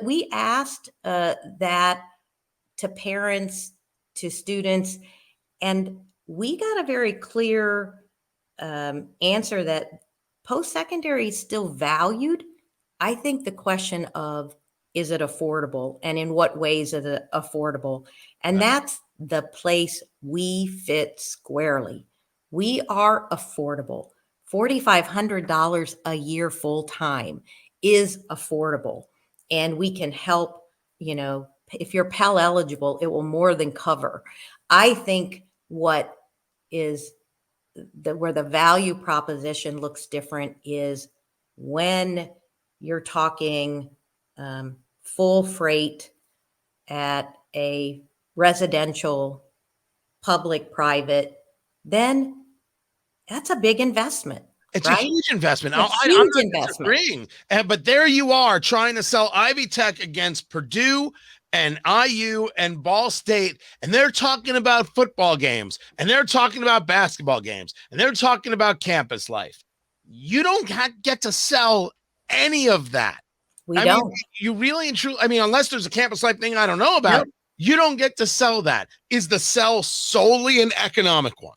We asked that to parents, to students, and we got a very clear answer that post-secondary is still valued. I think the question of, is it affordable, and in what ways is it affordable? And that's the place we fit squarely. We are affordable. $4,500 a year full time is affordable. And we can help, if you're Pell eligible, it will more than cover. I think what is where the value proposition looks different is when you're talking full freight at a residential, public, private, then that's a big investment. It's right? a huge investment. It's a huge I'm not investment. disagreeing. But there you are trying to sell Ivy Tech against Purdue and IU and Ball State, and they're talking about football games, and they're talking about basketball games, and they're talking about campus life. You don't get to sell any of that. We don't. Mean, you really and truly, unless there's a campus life thing I don't know about, nope. You don't get to sell that. Is the sell solely an economic one?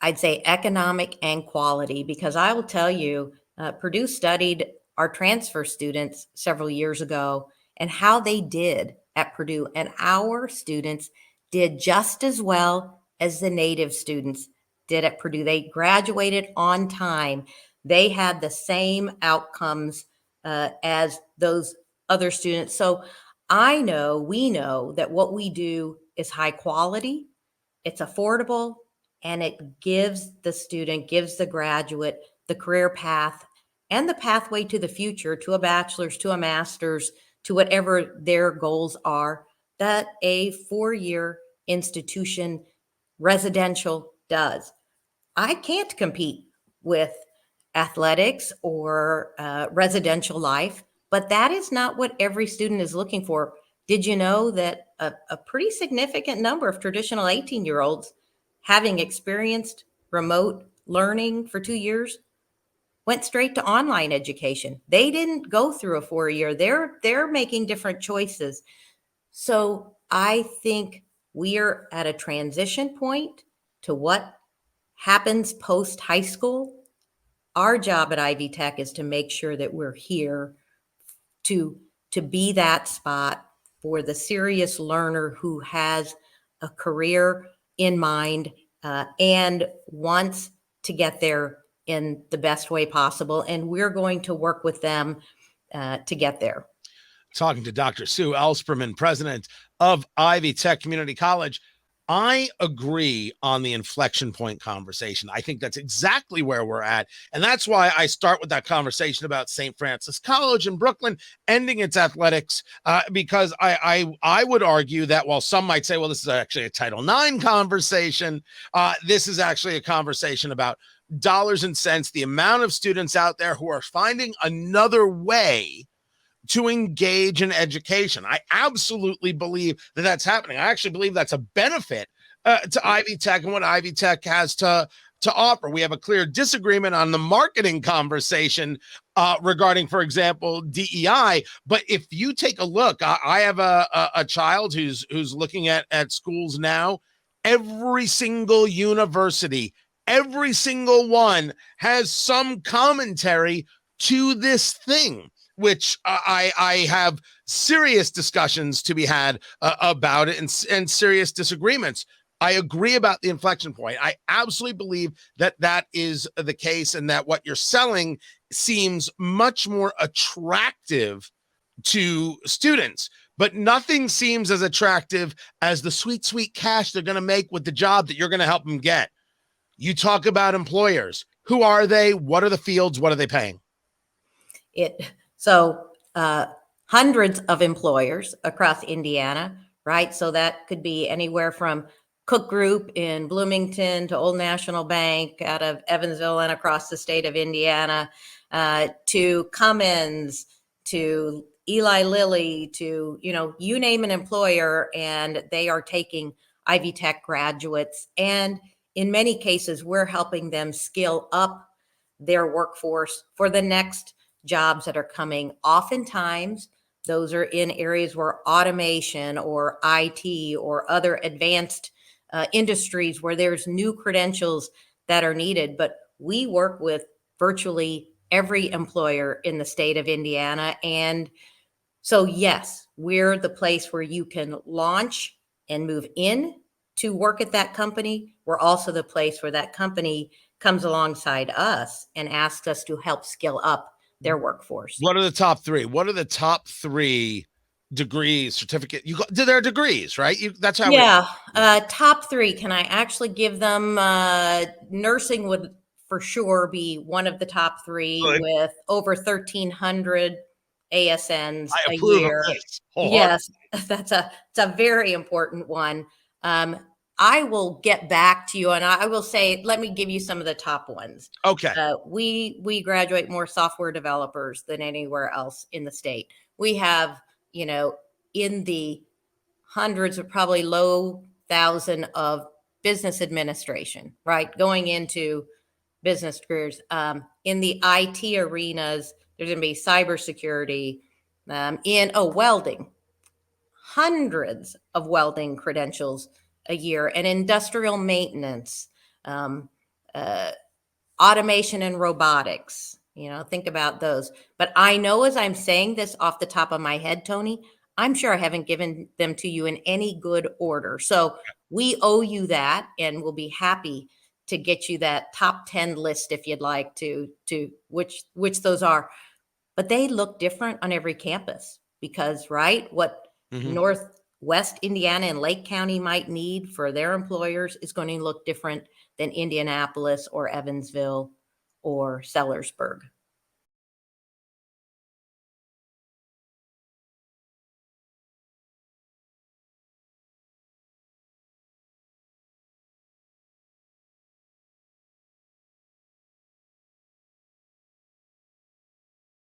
I'd say economic and quality, because I will tell you, Purdue studied our transfer students several years ago and how they did at Purdue. And our students did just as well as the native students did at Purdue. They graduated on time. They had the same outcomes as those other students. So we know that what we do is high quality, it's affordable, and it gives the student, gives the graduate the career path and the pathway to the future, to a bachelor's, to a master's, to whatever their goals are, that a 4-year institution residential does. I can't compete with athletics or residential life, but that is not what every student is looking for. Did you know that a pretty significant number of traditional 18-year-olds, having experienced remote learning for 2 years, went straight to online education? They didn't go through a 4-year. They're making different choices. So I think we're at a transition point to what happens post high school. Our job at Ivy Tech is to make sure that we're here to be that spot for the serious learner who has a career in mind and wants to get there in the best way possible. And we're going to work with them to get there. Talking to Dr. Sue Ellspermann, president of Ivy Tech Community College. I agree on the inflection point conversation. I think that's exactly where we're at. And that's why I start with that conversation about St. Francis College in Brooklyn ending its athletics, because I would argue that while some might say, well, this is actually a Title IX conversation, this is actually a conversation about dollars and cents, the amount of students out there who are finding another way to engage in education. I absolutely believe that that's happening. I actually believe that's a benefit to Ivy Tech and what Ivy Tech has to offer. We have a clear disagreement on the marketing conversation regarding, for example, DEI. But if you take a look, I have a child who's looking at schools now. Every single university, every single one has some commentary to this thing, which I have serious discussions to be had about it and serious disagreements. I agree about the inflection point. I absolutely believe that is the case, and that what you're selling seems much more attractive to students. But nothing seems as attractive as the sweet, sweet cash they're going to make with the job that you're going to help them get. You talk about employers. Who are they? What are the fields? What are they paying? So hundreds of employers across Indiana, right? So that could be anywhere from Cook Group in Bloomington to Old National Bank out of Evansville and across the state of Indiana, to Cummins, to Eli Lilly, to, you name an employer, and they are taking Ivy Tech graduates. And in many cases, we're helping them skill up their workforce for the next jobs that are coming. Oftentimes, Those are in areas where automation or IT or other advanced industries where there's new credentials that are needed. But we work with virtually every employer in the state of Indiana. And so, yes, we're the place where you can launch and move in to work at that company. We're also the place where that company comes alongside us and asks us to help skill up their workforce. What are the top three? What are the top three degrees, certificate? There are degrees, right? That's how Yeah, top three. Can I actually give them? Nursing would for sure be one of the top three good. with over 1,300 ASNs I a approve of year. this wholeheartedly. Yes, it's a very important one. Um, I will get back to you, and I will say, let me give you some of the top ones. Okay. We graduate more software developers than anywhere else in the state. We have, in the hundreds of probably low thousand of business administration, right? Going into business careers. In the IT arenas, there's going to be cybersecurity, welding, hundreds of welding credentials a year, and industrial maintenance, um, uh, automation and robotics. Think about those. But I know as I'm saying this off the top of my head, Tony, I'm sure I haven't given them to you in any good order. So we owe you that, and we'll be happy to get you that top 10 list if you'd like to which those are. But they look different on every campus because, right, what Northwest Indiana and Lake County might need for their employers is going to look different than Indianapolis or Evansville or Sellersburg.